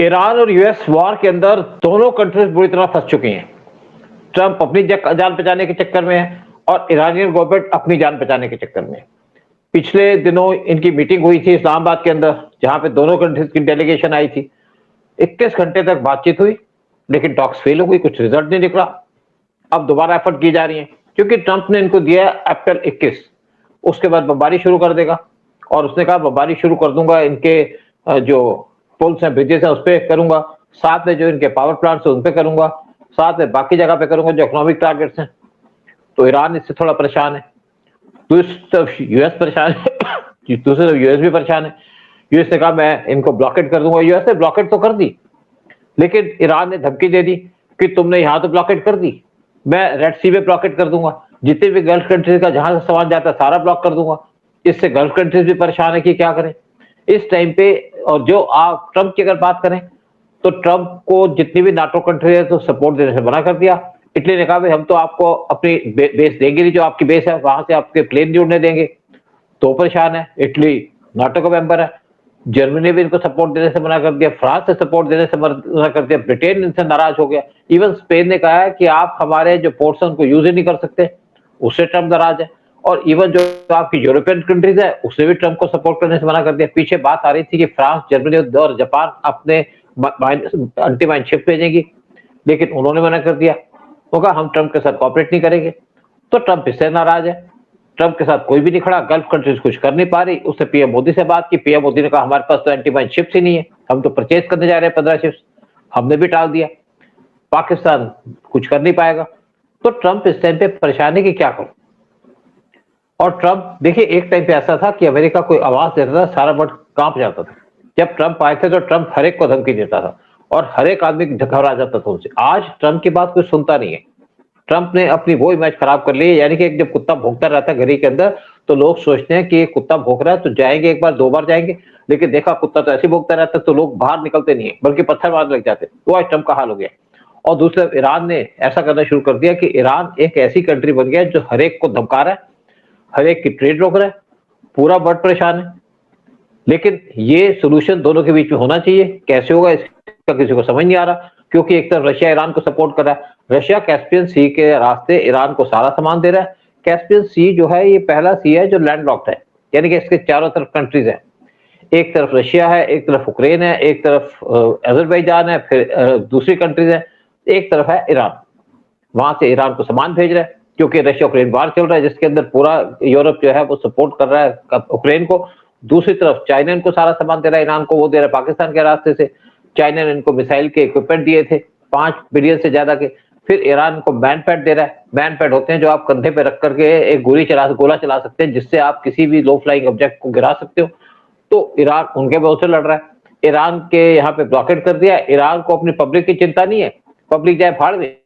Iran और US war के अंदर दोनों कंट्रीज बुरी तरह फंस चुकी हैं। ट्रंप अपनी जान बचाने के चक्कर में है और ईरानियन गवर्नमेंट अपनी जान बचाने के चक्कर में है। पिछले दिनों इनकी मीटिंग हुई थी इस्लामाबाद के अंदर, जहां पे दोनों कंट्रीज की डेलीगेशन आई थी। 21 घंटे तक बातचीत हुई, लेकिन टॉक्स फेल हो गई, कुछ रिजल्ट नहीं निकला। अब दोबारा एफर्ट की जा रही है, क्योंकि ट्रंप ने इनको दिया अप्रैल 21, उसके बाद बमबारी शुरू कर देगा। और उसने कहा बमबारी शुरू कर दूंगा, इनके जो पुल्स हैं, ब्रिजेस हैं, उस पर करूंगा, साथ में जो इनके पावर प्लांट्स हैं उन पे करूंगा, साथ में बाकी जगह पे करूंगा जो इकोनॉमिक टारगेट्स हैं। तो ईरान इससे थोड़ा परेशान है, दूसरी तरफ यूएस परेशान है दूसरी तरफ यूएस भी परेशान है। यूएस ने कहा मैं इनको ब्लॉकेट कर दूंगा। यूएस ने ब्लॉकेट तो कर दी, लेकिन ईरान ने धमकी दे दी कि तुमने यहां तो ब्लॉकेट कर दी, मैं रेड सी में ब्लॉकेट कर दूंगा, जितने भी गल्फ कंट्रीज का जहां से सामान जाता है सारा ब्लॉक कर दूंगा। इससे गल्फ कंट्रीज भी परेशान है कि क्या करें इस टाइम पे। और जो आप ट्रंप की अगर बात करें, तो ट्रंप को जितनी भी नाटो कंट्री है तो सपोर्ट देने से मना कर दिया। इटली ने कहा भाई हम तो आपको अपनी बेस देंगे नहीं, जो आपकी बेस है वहां से आपके प्लेन नहीं उड़ने देंगे। तो परेशान है, इटली नाटो का मेंबर है। जर्मनी भी इनको सपोर्ट देने से मना कर दिया, फ्रांस से सपोर्ट देने से मना कर दिया, ब्रिटेन इनसे नाराज हो गया। इवन स्पेन ने कहा है कि आप हमारे जो पोर्ट्स हैं उनको यूज ही नहीं कर सकते, उससे ट्रंप नाराज है। और इवन जो आपकी यूरोपियन कंट्रीज है उसने भी ट्रंप को सपोर्ट करने से मना कर दिया। पीछे बात आ रही थी कि फ्रांस, जर्मनी और जापान अपने एंटी माइन शिप भेजेंगी, लेकिन उन्होंने मना कर दिया। वो कहा हम ट्रंप के साथ कॉपरेट नहीं करेंगे। तो ट्रंप इससे नाराज है, ट्रंप के साथ कोई भी नहीं खड़ा, गल्फ कंट्रीज कुछ कर नहीं पा रही। उसने पीएम मोदी से बात की, पीएम मोदी ने कहा हमारे पास तो एंटी माइन शिप्स ही नहीं है, हम तो परचेज करने जा रहे हैं 15 शिप्स, हमने भी टाल दिया। पाकिस्तान कुछ कर नहीं पाएगा। तो ट्रंप इस टाइम पे परेशान है कि क्या करूं। और ट्रंप देखिए, एक टाइम पे ऐसा था कि अमेरिका कोई आवाज देता था सारा वर्ल्ड कांप जाता था। जब ट्रंप आए थे तो ट्रंप हर एक को धमकी देता था और हर एक आदमी घबरा जाता था उनसे। आज ट्रंप की बात कोई सुनता नहीं है। ट्रंप ने अपनी वो इमेज खराब कर ली है, यानी कि जब कुत्ता भौंकता रहता है घड़ी के अंदर, तो लोग सोचते हैं कि ये कुत्ता भौंक रहा है तो जाएंगे, एक बार दो बार जाएंगे, लेकिन देखा कुत्ता तो ऐसे भौंकता रहता है तो लोग बाहर निकलते नहीं है, बल्कि पत्थर मारने लग जाते। तो आज ट्रंप का हाल हो गया। और दूसरे ईरान ने ऐसा करना शुरू कर दिया कि ईरान एक ऐसी कंट्री बन गया जो हर एक को धमका रहा है, हर एक की ट्रेड रोक रहा है, पूरा वर्ल्ड परेशान है। लेकिन ये सोल्यूशन दोनों के बीच में होना चाहिए, कैसे होगा इसका किसी को समझ नहीं आ रहा। क्योंकि एक तरफ रशिया ईरान को सपोर्ट कर रहा है, रशिया कैस्पियन सी के रास्ते ईरान को सारा सामान दे रहा है। कैस्पियन सी जो है ये पहला सी है जो लैंडलॉक्ड है, यानी कि इसके चारों तरफ कंट्रीज हैं। एक तरफ रशिया है, एक तरफ यूक्रेन है, एक तरफ अजरबैजान है, फिर दूसरी कंट्रीज है, एक तरफ है ईरान। वहां से ईरान को सामान भेज रहा है, क्योंकि रशिया यूक्रेन वार चल रहा है जिसके अंदर पूरा यूरोप जो है वो सपोर्ट कर रहा है यूक्रेन को। दूसरी तरफ चाइना इनको सारा सामान दे रहा है, ईरान को वो दे रहा है पाकिस्तान के रास्ते से। चाइना ने इनको मिसाइल के इक्विपमेंट दिए थे 5 बिलियन से ज्यादा के। फिर ईरान को बैन पैड दे रहा है। बैन पैड होते हैं जो आप कंधे पे रख करके एक गोला चला सकते हैं, जिससे आप किसी भी लो फ्लाइंग ऑब्जेक्ट को गिरा सकते हो। तो ईरान उनके बहुत से लड़ रहा है। ईरान के यहाँ पे ब्लॉकेट कर दिया। ईरान को अपनी पब्लिक की चिंता नहीं है, पब्लिक जाए फाड़ में,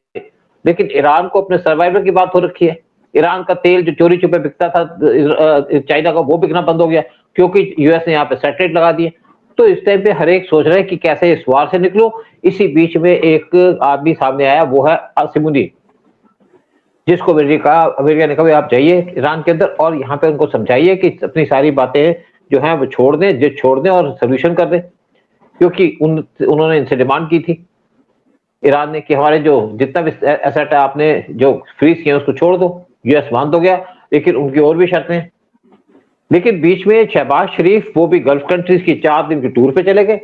लेकिन ईरान को अपने सर्वाइवल की बात हो रखी है। ईरान का तेल जो चोरी छुपे बिकता था चाइना का, वो बिकना बंद हो गया क्योंकि यूएस ने यहाँ पे सैटेलाइट लगा दिए। तो इस टाइम पे हर एक सोच रहा है कि कैसे इस वार से निकलो। इसी बीच में एक आदमी सामने आया, वो है सिमुनी, जिसको अमेरिका ने कहा आप जाइए ईरान के अंदर और यहाँ पे उनको समझाइए कि अपनी सारी बातें जो है वो छोड़ दें और सोल्यूशन कर दें। क्योंकि उन्होंने इनसे डिमांड की थी ईरान ने कि हमारे जो जितना भी एसेट है आपने जो फ्रीज किया उसको छोड़ दो। यूएस मान तो गया, लेकिन उनकी और भी शर्तें हैं। लेकिन बीच में शहबाज शरीफ, वो भी गल्फ कंट्रीज की 4 दिन की टूर पे चले गए।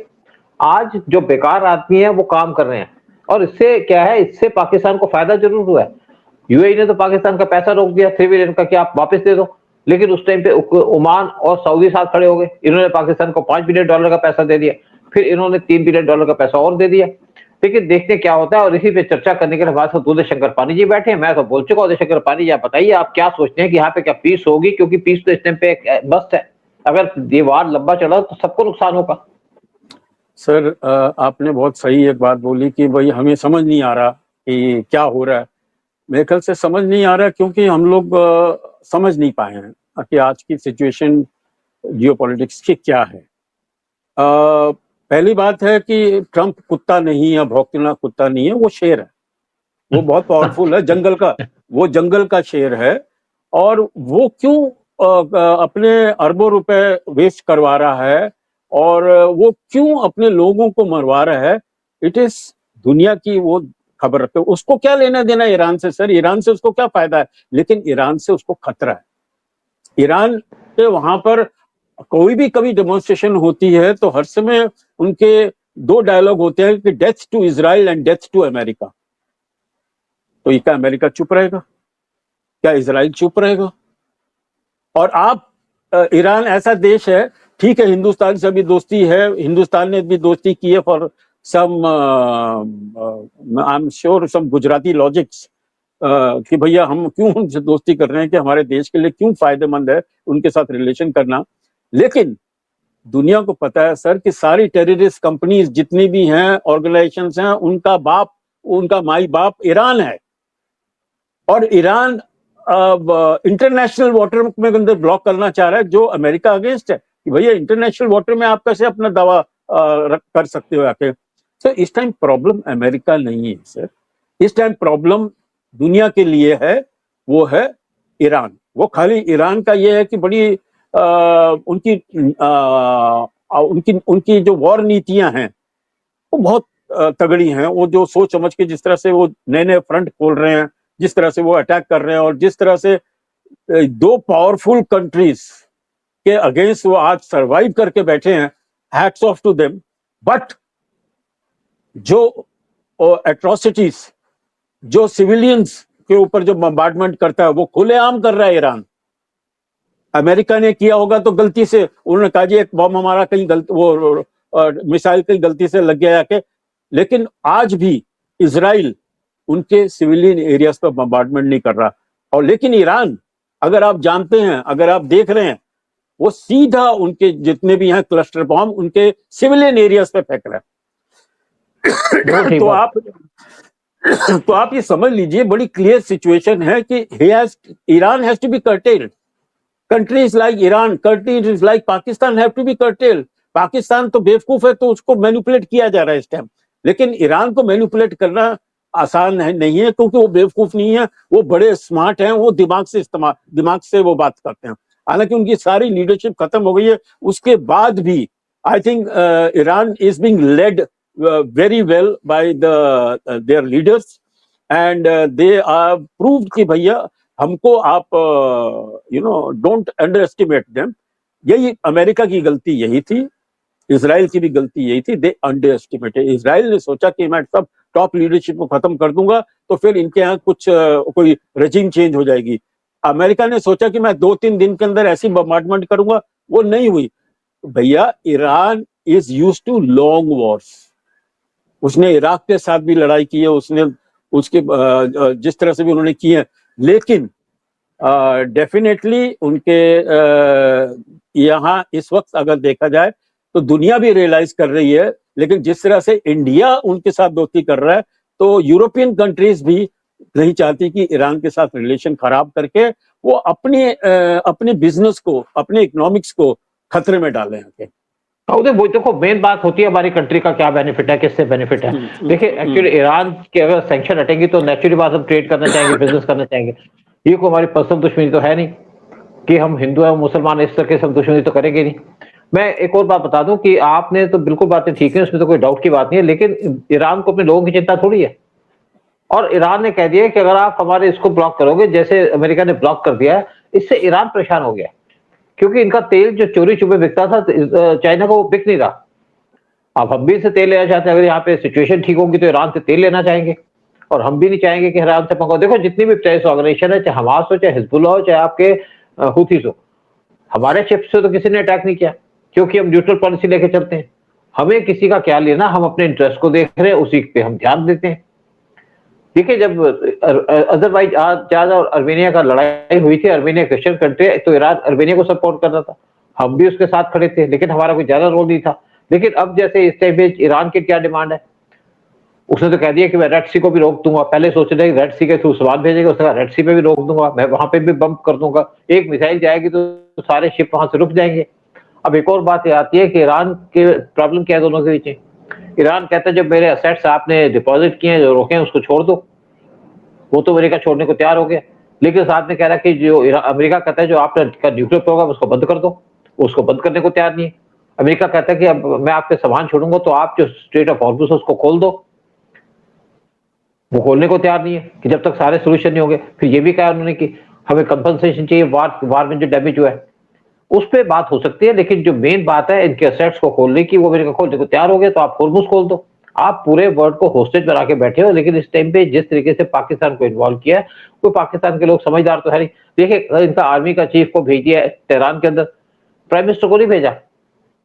आज जो बेकार आदमी है वो काम कर रहे हैं, और इससे क्या है, इससे पाकिस्तान को फायदा जरूर हुआ है। यूएई ने तो पाकिस्तान का पैसा रोक दिया 3 बिलियन का कि आप वापस दे दो, लेकिन उस टाइम पे ओमान और सऊदी साथ खड़े हो गए। इन्होंने पाकिस्तान को $5 बिलियन का पैसा दे दिया, फिर इन्होंने $3 बिलियन का पैसा और दे दिया। लेकिन देखते क्या होता है। और इसी पे चर्चा करने के लिए हमारे साथ उदय शंकर पानी जी बैठे हैं। मैं तो बोल चुका, उदय शंकर पानी जी आप बताइए आप क्या सोचते हैं कि यहाँ पे क्या पीस होगी, क्योंकि पीस तो इस टाइम पे मस्ट है। अगर ये वार लंबा चला तो सबको नुकसान होगा। सर आपने बहुत सही एक बात बोली कि भाई हमें समझ नहीं आ रहा कि क्या हो रहा है। मेरे ख्याल से समझ नहीं आ रहा क्योंकि हम लोग समझ नहीं पाए हैं कि आज की सिचुएशन जियोपॉलिटिक्स की क्या है। पहली बात है कि ट्रंप कुत्ता नहीं है, भौंकना कुत्ता नहीं है, वो शेर है। वो बहुत पावरफुल है, जंगल का, वो जंगल का शेर है। और वो क्यों अपने अरबों रुपए वेस्ट करवा रहा है और वो क्यों अपने लोगों को मरवा रहा है, इट इज दुनिया की वो खबर रखते। उसको क्या लेना देना ईरान से सर, ईरान से उसको क्या फायदा है, लेकिन ईरान से उसको खतरा है। ईरान के वहां पर कोई भी कभी डेमोन्स्ट्रेशन होती है तो हर समय उनके दो डायलॉग होते हैं कि death to Israel and death to America. तो क्या अमेरिका चुप रहेगा, क्या इजराइल चुप रहेगा? और आप ईरान ऐसा देश है, ठीक है हिंदुस्तान से भी दोस्ती है, हिंदुस्तान ने भी दोस्ती की है for some I am sure some Gujarati logics कि भैया हम क्यों उनसे दोस्ती कर रहे हैं, कि हमारे देश के लिए क्यों फायदेमंद है उनके साथ रिलेशन करना। लेकिन दुनिया को पता है सर कि सारी टेररिस्ट कंपनीज जितनी भी हैं, ऑर्गेनाइजेशंस हैं, उनका बाप, उनका माई बाप ईरान है। और ईरान इंटरनेशनल वाटर में अंदर ब्लॉक करना चाह रहा है, जो अमेरिका अगेंस्ट है कि भैया इंटरनेशनल वाटर में आप कैसे अपना दावा कर सकते हो आके। सर इस टाइम प्रॉब्लम अमेरिका नहीं है सर, इस टाइम प्रॉब्लम दुनिया के लिए है, वो है ईरान। वो खाली ईरान का ये है कि बड़ी उनकी जो वॉर नीतियां हैं वो बहुत तगड़ी हैं। वो जो सोच समझ के जिस तरह से वो नए नए फ्रंट खोल रहे हैं, जिस तरह से वो अटैक कर रहे हैं, और जिस तरह से दो पावरफुल कंट्रीज के अगेंस्ट वो आज सरवाइव करके बैठे हैं, hats off to them. But जो एट्रोसिटीज, जो सिविलियंस के ऊपर जो बम्बार्डमेंट करता है, वो खुलेआम कर रहा है ईरान। अमेरिका ने किया होगा तो गलती से उन्होंने कहा जी एक बम हमारा कहीं वो मिसाइल कहीं गलती से लग गया के, लेकिन आज भी इजराइल उनके सिविलियन एरियाज पर बम्बार्डमेंट नहीं कर रहा। और लेकिन ईरान, अगर आप जानते हैं, अगर आप देख रहे हैं, वो सीधा उनके जितने भी हैं क्लस्टर बॉम्ब उनके सिविलियन एरियाज पे फेंक रहा है। तो आप ये समझ लीजिए बड़ी क्लियर सिचुएशन है कि Iran has to be curtailed. Countries like Iran, countries like Pakistan have to be curtailed. Pakistan तो बेवकूफ है तो उसको मैनिपुलेट किया जा रहा है इस टाइम, लेकिन ईरान को मैनिपुलेट करना आसान नहीं है, क्योंकि वो बेवकूफ नहीं है, वो बड़े स्मार्ट हैं, वो दिमाग से वो बात करते हैं। हालांकि उनकी सारी लीडरशिप खत्म हो गई है, उसके बाद भी I think Iran is being led very well by their leaders and they are proved कि भैया हमको आप don't underestimate them। यही अमेरिका की गलती यही थी, इजराइल की भी गलती यही थी, दे अंडरएस्टिमेटेड। इजराइल ने सोचा कि मैं सब टॉप लीडरशिप को खत्म कर दूंगा तो फिर इनके यहाँ कुछ कोई रेजिम चेंज हो जाएगी। अमेरिका ने सोचा कि मैं 2-3 दिन के अंदर ऐसी बम्बार्डमेंट करूंगा, वो नहीं हुई। भैया Iran is used to long wars, उसने इराक के साथ भी लड़ाई की है, उसने उसके जिस तरह से भी उन्होंने की है, लेकिन डेफिनेटली उनके यहाँ इस वक्त अगर देखा जाए तो दुनिया भी रियलाइज कर रही है, लेकिन जिस तरह से इंडिया उनके साथ दोस्ती कर रहा है, तो यूरोपियन कंट्रीज भी नहीं चाहती कि ईरान के साथ रिलेशन खराब करके वो अपने बिजनेस को, अपने इकोनॉमिक्स को खतरे में डालें आके। वो देखो मेन बात होती है हमारी कंट्री का क्या बेनिफिट है, किससे बेनिफिट है। देखिए एक्चुअली ईरान के अगर सैंक्शन हटेंगे तो नेचुरली बात हम ट्रेड करना चाहेंगे, बिजनेस करना चाहेंगे। ये कोई हमारी पर्सनल दुश्मनी तो है नहीं कि हम हिंदू है मुसलमान इस तरह के सब दुश्मनी तो करेंगे नहीं। मैं एक और बात बता दूं कि आपने तो बिल्कुल बातें ठीक है, उसमें तो कोई डाउट की बात नहीं है, लेकिन ईरान को अपने लोगों की चिंता थोड़ी है। और ईरान ने कह दिया कि अगर आप हमारे इसको ब्लॉक करोगे, जैसे अमेरिका ने ब्लॉक कर दिया है, इससे ईरान परेशान हो गया, क्योंकि इनका तेल जो चोरी छुपे बिकता था चाइना को, वो बिक नहीं रहा। अब हम भी इसे तेल लेना चाहते हैं, अगर यहाँ पे सिचुएशन ठीक होगी तो ईरान से तेल लेना चाहेंगे, और हम भी नहीं चाहेंगे कि ईरान से पंगा। देखो जितनी भी टेररिस्ट ऑर्गेनाइजेशन है, चाहे हमास हो, चाहे हिजबुल्ला हो, चाहे आपके हुथीस हो, हमारे शिप से तो किसी ने अटैक नहीं किया, क्योंकि हम न्यूट्रल पॉलिसी लेके चलते हैं। हमें किसी का क्या लेना, हम अपने इंटरेस्ट को देख रहे हैं, उसी पे हम ध्यान देते हैं। देखिए जब अजरबैजान और अर्मेनिया का लड़ाई हुई थी, अर्मेनिया क्रिश्चियन कंट्री है, तो ईरान अर्मेनिया को सपोर्ट कर रहा था, हम भी उसके साथ खड़े थे, लेकिन हमारा कोई ज्यादा रोल नहीं था। लेकिन अब जैसे इस टाइम पे ईरान की क्या डिमांड है, उसने तो कह दिया कि मैं रेड सी को भी रोक दूंगा। पहले सोच रहे रेड सी के थ्रू सामान भेजेगा, उसने कहा रेड सी पे भी रोक दूंगा, मैं वहां पे भी बम्प कर दूंगा। एक मिसाइल जाएगी तो सारे शिप वहां से रुक जाएंगे। अब एक और बात आती है कि ईरान के प्रॉब्लम क्या है दोनों के बीच। ईरान कहता है जब मेरे असेट्स आपने डिपॉजिट किए हैं, जो रोके हैं, उसको छोड़ दो। वो तो अमेरिका छोड़ने को तैयार हो गया, लेकिन साथ में कह रहा है कि जो अमेरिका कहता है जो आपका न्यूक्लियर प्रोग्राम उसको बंद कर दो, उसको बंद करने को तैयार नहीं है। अमेरिका कहता है कि अब मैं आपके सामान छोड़ूंगा तो आप जो स्ट्रेट ऑफ हॉर्मुज उसको खोल दो, वो खोलने को तैयार नहीं है कि जब तक सारे सोल्यूशन नहीं होंगे। फिर ये भी कहा उन्होंने कि हमें कंपनसेशन चाहिए वार में जो डैमेज हुआ है, उस पे बात हो सकती है, लेकिन जो मेन बात है इनके असेट्स को खोलने की, वो अमेरिका खोलने को तैयार हो गया, तो आप हॉर्मुज खोल दो। आप पूरे वर्ल्ड को होस्टेज बना के बैठे हो, लेकिन इस टाइम पे जिस तरीके से पाकिस्तान को इन्वॉल्व किया है, कोई पाकिस्तान के लोग समझदार तो है नहीं। देखिए, इनका आर्मी का चीफ को भेज दिया है तेहरान के अंदर, प्राइम मिनिस्टर को नहीं भेजा,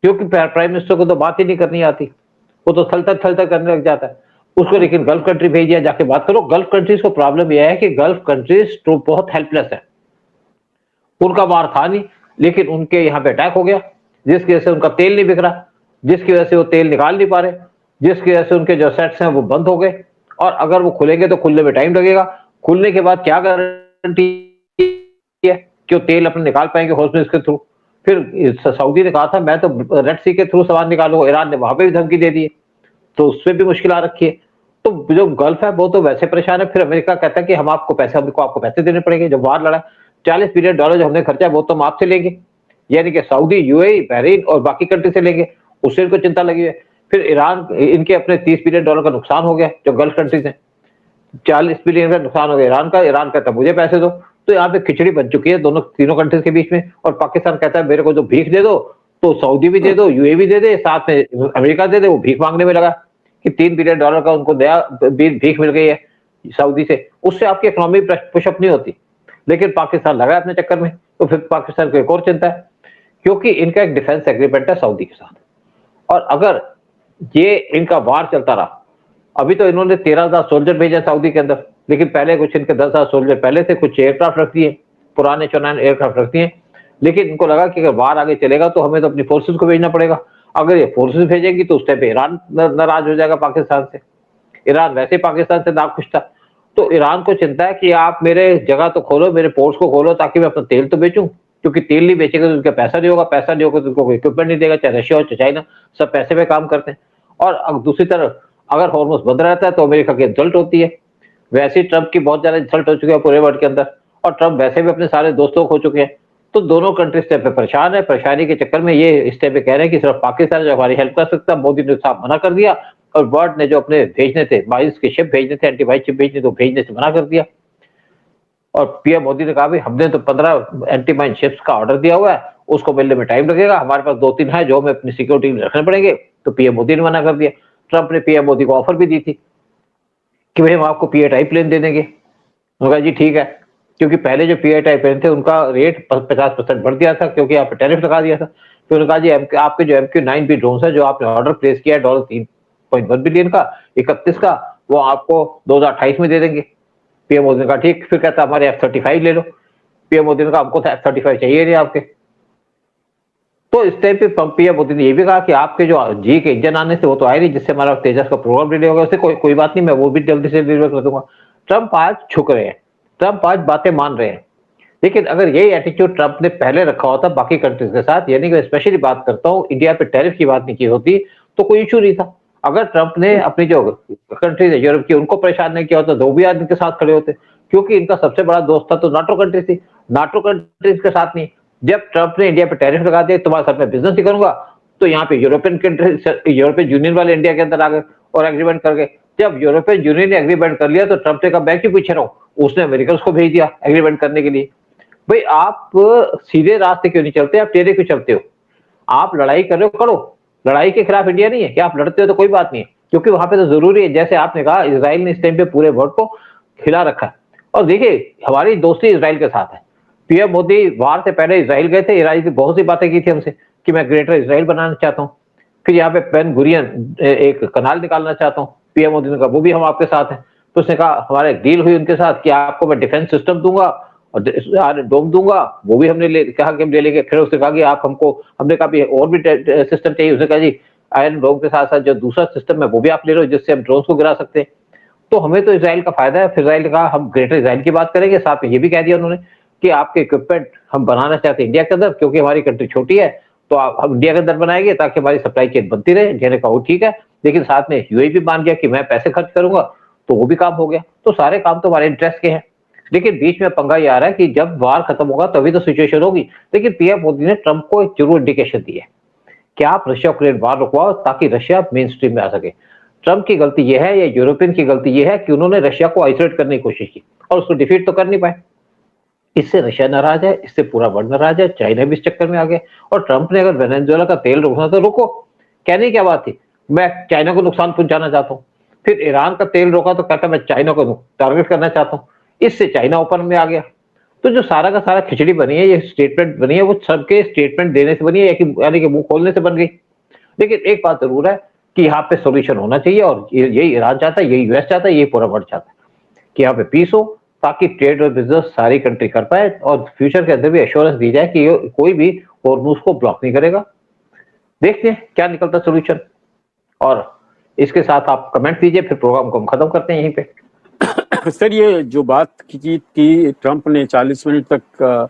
क्योंकि प्राइम मिनिस्टर को तो बात ही नहीं करनी आती, वो तो थलथल करने लग जाता है उसको। लेकिन गल्फ कंट्री भेज दिया, जाके बात करो। गल्फ कंट्रीज को प्रॉब्लम यह है कि गल्फ कंट्रीज तो बहुत हेल्पलेस है, उनका वार था नहीं, लेकिन उनके यहाँ पे अटैक हो गया, जिसकी वजह से उनका तेल नहीं बिक रहा, जिसकी वजह से वो तेल निकाल नहीं पा रहे, जिसकी वजह से उनके जो सेट्स हैं वो बंद हो गए। और अगर वो खुलेंगे तो खुलने में टाइम लगेगा, खुलने के बाद क्या गारंटी है कि वो तेल अपने निकाल पाएंगे हॉर्मुज के थ्रू। फिर सऊदी ने कहा था मैं तो रेड सी के थ्रू सामान निकालूंगा, ईरान ने वहां पे भी धमकी दे दी है, तो उसमें भी मुश्किल आ रखी है। तो जो गल्फ है वो तो वैसे परेशान है। फिर अमेरिका कहता है कि हम आपको पैसे देने पड़ेंगे। जब वार लड़ा, $40 बिलियन जो हमने खर्चा है वो तो हम आपसे लेंगे, यानी कि सऊदी, यूएई, बहरीन और बाकी कंट्री से लेंगे, उससे इनको चिंता लगी है। फिर ईरान, इनके अपने $30 बिलियन का नुकसान हो गया, जो गल्फ कंट्रीज है, 40 बिलियन का नुकसान हो गया ईरान का। ईरान कहता है मुझे पैसे दो, तो यहाँ पे खिचड़ी बन चुकी है तीनों कंट्रीज के बीच में। और पाकिस्तान कहता है मेरे को जो भीख दे दो, तो सऊदी भी दे दो, यूएई भी दे दे, साथ में अमेरिका दे दे। वो भीख मांगने में लगा कि $3 बिलियन का उनको नया भीख मिल गई है सऊदी से, उससे आपकी इकोनॉमी पुशअप नहीं होती। लेकिन पाकिस्तान लगा अपने चक्कर में, तो फिर पाकिस्तान को एक और चिंता है, क्योंकि इनका एक डिफेंस एग्रीमेंट है सऊदी के साथ। और अगर ये इनका वार चलता रहा, अभी तो इन्होंने 13,000 सोल्जर भेजा सऊदी के अंदर, लेकिन पहले कुछ इनके 10,000 सोल्जर पहले से, कुछ एयरक्राफ्ट रख दिए, पुराने चुनान एयरक्राफ्ट रख दिए। लेकिन इनको लगा कि अगर वार आगे चलेगा तो हमें तो अपनी फोर्सेस को भेजना पड़ेगा। अगर ये फोर्सेस भेजेंगी तो उस टाइम पे ईरान नाराज हो जाएगा पाकिस्तान से। ईरान वैसे पाकिस्तान से नाखुश था, तो ईरान को चिंता है कि आप मेरे जगह तो खोलो, मेरे पोर्ट्स को खोलो, ताकि मैं अपना तेल तो बेचूं, क्योंकि तेल नहीं बेचेगा तो उनका पैसा नहीं होगा, पैसा नहीं होगा तो उनको कोई इक्विपमेंट नहीं देगा, चाहे रशिया हो चाहे चाइना, सब पैसे पे काम करते हैं। और दूसरी तरफ अगर हॉर्मुज बंद रहता है तो अमेरिका की इंसल्ट होती है। वैसे ही ट्रंप की बहुत ज्यादा इंसल्ट हो चुकी है पूरे वर्ल्ड के अंदर, और ट्रंप वैसे भी अपने सारे दोस्तों को खो चुके हैं। तो दोनों कंट्री इस टाइम पे परेशान है। परेशानी के चक्कर में ये इस टाइम पे कह रहे हैं कि सिर्फ पाकिस्तान जो हमारी हेल्प कर सकता, मोदी ने साफ मना कर दिया। और वर्ल्ड ने जो अपने भेजने थे 22 के शिप भेजने थे, एंटी शिप भेजने, तो भेजने से मना कर दिया। और पीएम मोदी ने कहा भाई हमने तो 15 एंटी माइन शिप्स का ऑर्डर दिया हुआ है, उसको मिलने में टाइम लगेगा, हमारे पास 2-3 है जो हमें अपनी सिक्योरिटी में रखने पड़ेंगे। तो पीएम मोदी ने मना कर दिया। ट्रंप ने पीएम मोदी को ऑफर भी दी थी कि भाई हम आपको पीएटीआई प्लेन दे देंगे। उन्होंने कहा जी ठीक है, क्योंकि पहले जो पीएटीआई प्लेन थे उनका रेट 50% बढ़ दिया था, क्योंकि आप टैरिफ लगा दिया था। फिर उन्होंने कहा जी आपके जो MQ-9B ड्रोन है जो आपने ऑर्डर प्लेस किया है $3.1 बिलियन का 31 का, वो आपको 2028 में दे देंगे। पीएम मोदी ने कहा ठीक। फिर कहता हमारे F-35 ले लो। पीएम मोदी ने कहा हमको तो F-35 चाहिए नहीं आपके। तो इस टाइम पे पीएम मोदी ने ये भी कहा कि आपके जो जी के इंजन आने से वो तो आए नहीं, जिससे हमारा तेजस का प्रोग्राम डिले होगा, उससे कोई बात नहीं, मैं वो भी जल्दी से डिलीवर कर दूंगा। ट्रंप आज झुक रहे हैं, ट्रंप आज बातें मान रहे हैं। लेकिन अगर यही एटीट्यूड ट्रंप ने पहले रखा होता बाकी कंट्रीज के साथ, यानी कि स्पेशली बात करता हूँ इंडिया पे टैरिफ की बात नहीं की होती, तो कोई इशू नहीं था। अगर ट्रंप ने अपनी जो कंट्रीज है यूरोप की उनको परेशान नहीं किया होता, दो भी आदमी के साथ खड़े होते, क्योंकि इनका सबसे बड़ा दोस्त था तो नाटो कंट्रीज थी, नाटो कंट्रीज के साथ नहीं। जब ट्रंप ने इंडिया पे टैरिफ लगा दिया, तुम्हारे साथ में बिजनेस ही करूंगा, तो यहाँ पे यूरोपियन यूनियन वाले इंडिया के अंदर आ गए और एग्रीमेंट कर गए। जब यूरोपियन यूनियन ने एग्रीमेंट कर लिया तो ट्रंप ने कहा मैं क्यों पीछे रहूं, उसने अमेरिकन को भेज दिया एग्रीमेंट करने के लिए। भाई आप सीधे रास्ते क्यों नहीं चलते, आप टेढ़े क्यों चलते हो? आप लड़ाई कर रहे हो, करो। लड़ाई के खिलाफ इंडिया नहीं है कि आप लड़ते हो तो कोई बात नहीं है, क्योंकि वहां पे तो जरूरी है। जैसे आपने कहा इजराइल ने इस टाइम पे पूरे वर्ल्ड को खिला रखा है। और देखिए हमारी दोस्ती इजराइल के साथ है। पीएम मोदी वार से पहले इजराइल गए थे, इजराइल की बहुत सी बातें की थी हमसे कि मैं ग्रेटर इजराइल बनाना चाहता हूँ, फिर यहाँ पे बेन गुरियन एक कनाल निकालना चाहता हूँ। पीएम मोदी ने कहा वो भी हम आपके साथ हैं। तो उसने कहा हमारे डील हुई उनके साथ कि आपको मैं डिफेंस सिस्टम दूंगा और डोम दूंगा, वो भी हमने कहा कि हम ले लेंगे। फिर उसने कहा कि आप हमको, हमने कहा भी और भी सिस्टम चाहिए। उसने कहा जी आयरन डोम के साथ साथ जो दूसरा सिस्टम है वो भी आप ले लो, जिससे हम ड्रोन को गिरा सकते हैं। तो हमें तो इजराइल का फायदा है। फिर इजराइल ने कहा हम ग्रेटर इजराइल की बात करेंगे, साथ में ये भी कह दिया उन्होंने कि आपके इक्विपमेंट हम बनाना चाहते हैं इंडिया के अंदर, क्योंकि हमारी कंट्री छोटी है, तो हम इंडिया के अंदर बनाएंगे ताकि हमारी सप्लाई चेन बनती रहे। मैंने कहा वो ठीक है, लेकिन साथ में यूएई भी मान गया कि मैं पैसे खर्च करूंगा, तो वो भी काम हो गया। तो सारे काम तो हमारे इंटरेस्ट के हैं। लेकिन बीच में पंगा ये आ रहा है कि जब वार खत्म होगा तभी तो सिचुएशन होगी। लेकिन पीएम मोदी ने ट्रंप को एक जरूर इंडिकेशन दी है कि आप रशिया यूक्रेन वार रुकवाओ ताकि रशिया मेन स्ट्रीम में आ सके। ट्रंप की गलती यह है या यूरोपियन की गलती यह है कि उन्होंने रशिया को आइसोलेट करने की कोशिश की और उसको डिफीट तो कर नहीं पाए। इससे रशिया नाराज है, इससे पूरा वर्ल्ड नाराज है, चाइना भी इस चक्कर में आ गया। और ट्रंप ने अगर वेनेजुएला का तेल रोकना तो रोको, कहने की क्या बात थी, मैं चाइना को नुकसान पहुंचाना चाहता हूँ। फिर ईरान का तेल रोका तो कहता मैं चाइना को टारगेट करना चाहता हूँ, इससे चाइना ओपन में आ गया। तो जो सारा का सारा खिचड़ी बनी है, ये स्टेटमेंट बनी है, वो सबके स्टेटमेंट देने से बनी है यानी कि मुंह खोलने से बन गई। लेकिन एक बात जरूर है कि यहाँ पे सोल्यूशन होना चाहिए और यही ईरान चाहता है, यही यूएस चाहता है, यही पूरा वर्ल्ड चाहता है कि यहाँ पे पीस हो ताकि ट्रेड और बिजनेस सारी कंट्री कर पाए और फ्यूचर के अंदर भी एश्योरेंस दी जाए कि कोई भी हॉर्मुज को ब्लॉक नहीं करेगा। देखते हैं क्या निकलता सोल्यूशन। और इसके साथ आप कमेंट दीजिए, फिर प्रोग्राम को हम खत्म करते हैं यहीं पे। सर, ये जो बात की ट्रंप ने 40 मिनट तक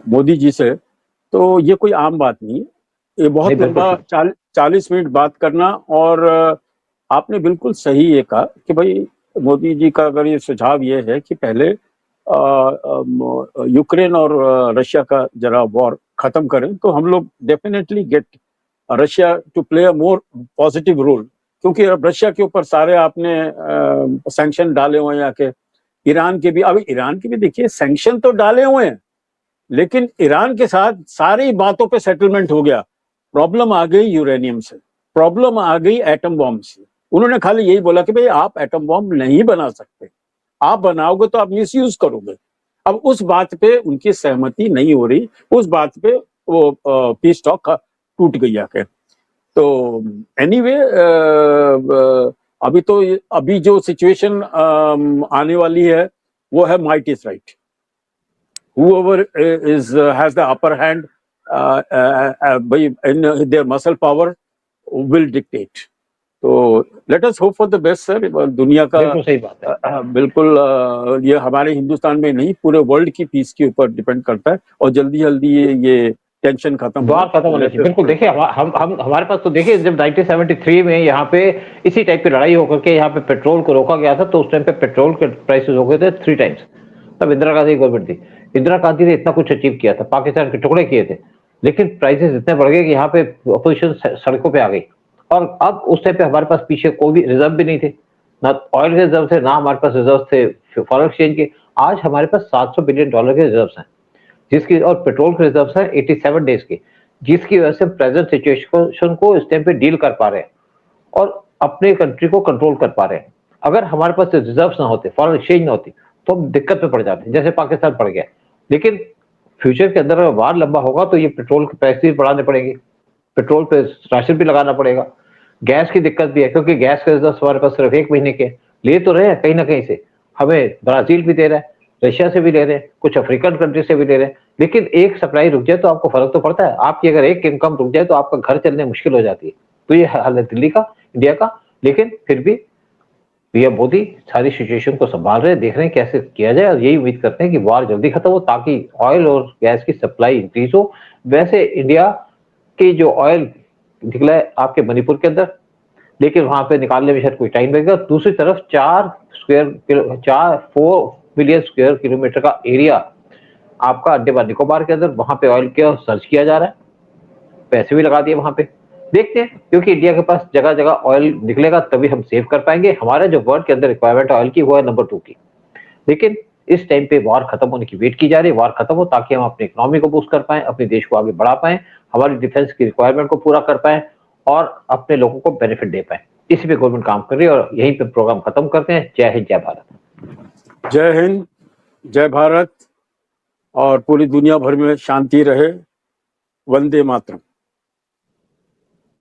मोदी जी से, तो ये कोई आम बात नहीं है। ये बहुत लंबा 40 मिनट बात करना। और आपने बिल्कुल सही ये कहा कि भाई मोदी जी का अगर ये सुझाव ये है कि पहले यूक्रेन और रशिया का जरा वॉर खत्म करें, तो हम लोग definitely get Russia to play a more positive role. क्योंकि अब रशिया के ऊपर सारे आपने सैंक्शन डाले हुए हैं, आके ईरान के भी, अभी ईरान के भी देखिए सैंक्शन तो डाले हुए हैं, लेकिन ईरान के साथ सारी बातों पे सेटलमेंट हो गया। प्रॉब्लम आ गई यूरेनियम से, प्रॉब्लम आ गई एटम बॉम्ब से। उन्होंने खाली यही बोला कि भाई आप एटम बॉम्ब नहीं बना सकते, आप बनाओगे तो आप मिसयूज करोगे। अब उस बात पे उनकी सहमति नहीं हो रही, उस बात पे वो पीस टॉक टूट गई आके। तो एनीवे अभी जो सिचुएशन आने वाली है वो है might is right. Whoever has the upper hand in their muscle power will dictate. तो let us hope for the best, sir। दुनिया का बिल्कुल सही बात है। बिल्कुल ये हमारे हिंदुस्तान में नहीं, पूरे वर्ल्ड की पीस के ऊपर डिपेंड करता है और जल्दी जल्दी ये टेंशन खत्म होना चाहिए। बिल्कुल, देखिए हम हमारे पास तो देखिए जब 1973 में यहाँ पे इसी टाइप की लड़ाई होकर के यहाँ पे पेट्रोल को रोका गया था, तो उस टाइम पे पेट्रोल के प्राइसेस हो गए थे 3 टाइम्स। तब इंदिरा गांधी गवर्नमेंट थी, इंदिरा गांधी ने इतना कुछ अचीव किया था, पाकिस्तान के टुकड़े किए थे, लेकिन प्राइसेस इतने बढ़ गए कि यहाँ पे अपोजिशन सड़कों पे आ गई। और अब उस टाइम पे हमारे पास पीछे कोई भी रिजर्व भी नहीं थे, ना ऑयल के रिजर्व थे, ना हमारे पास रिजर्व थे फॉरेन एक्सचेंज के। आज हमारे पास $700 बिलियन के रिजर्व हैं, जिसकी, और पेट्रोल के रिजर्व है 87 डेज के, जिसकी वजह से प्रेजेंट सिचुएशन को इस टाइम पे डील कर पा रहे हैं और अपने कंट्री को कंट्रोल कर पा रहे हैं। अगर हमारे पास रिजर्व ना होते, फॉरेन एक्सचेंज ना होती, तो हम दिक्कत में पड़ जाते, जैसे पाकिस्तान पड़ गया। लेकिन फ्यूचर के अंदर अगर वार लंबा होगा तो ये पेट्रोल के प्राइस भी बढ़ाने पड़ेंगे, पेट्रोल पे राशन भी लगाना पड़ेगा। गैस की दिक्कत भी है, क्योंकि गैस के रिजर्व हमारे पास सिर्फ 1 महीने के ले तो रहे हैं कहीं ना कहीं से, हमें ब्राजील भी दे रहा है, रशिया से भी ले रहे हैं, कुछ अफ्रीकन कंट्री से भी ले रहे हैं। लेकिन एक सप्लाई रुक जाए तो आपको फर्क तो पड़ता है। आपकी अगर एक इनकम रुक जाए तो आपका घर चलने मुश्किल हो जाती है। तो ये हाल है दिल्ली का, इंडिया का। लेकिन फिर भी पीएम मोदी सारी सिचुएशन को संभाल रहे हैं, देख रहे हैं कैसे किया जाए, और यही उम्मीद करते हैं कि वार जल्दी खत्म हो ताकि ऑयल और गैस की सप्लाई इंक्रीज हो। वैसे इंडिया की जो ऑयल निकला है आपके मणिपुर के अंदर, लेकिन वहां पे निकालने में शायद कोई टाइम लगेगा। दूसरी तरफ 4 मिलियन स्क्वायर किलोमीटर का एरिया आपका अंडमान निकोबार के अंदर, वहां पे ऑयल का सर्च किया जा रहा है, पैसे भी लगा दिए वहां पे। देखते हैं, क्योंकि इंडिया के पास जगह जगह ऑयल निकलेगा तभी हम सेव कर पाएंगे। हमारे जो वर्ल्ड के अंदर रिक्वायरमेंट ऑयल की वो है नंबर 2 की। लेकिन इस टाइम पे वॉर खत्म होने की वेट की जा रही है, वॉर खत्म हो ताकि हम अपनी इकोनॉमी को बूस्ट कर पाए, अपने देश को आगे बढ़ा पाए, हमारी डिफेंस की रिक्वायरमेंट को पूरा कर पाए और अपने लोगों को बेनिफिट दे पाए। इसी पे गवर्नमेंट काम कर रही है और यहीं पे प्रोग्राम खत्म करते हैं। जय हिंद, जय भारत। जय हिंद, जय भारत, और पूरी दुनिया भर में शांति रहे। वंदे मातरम।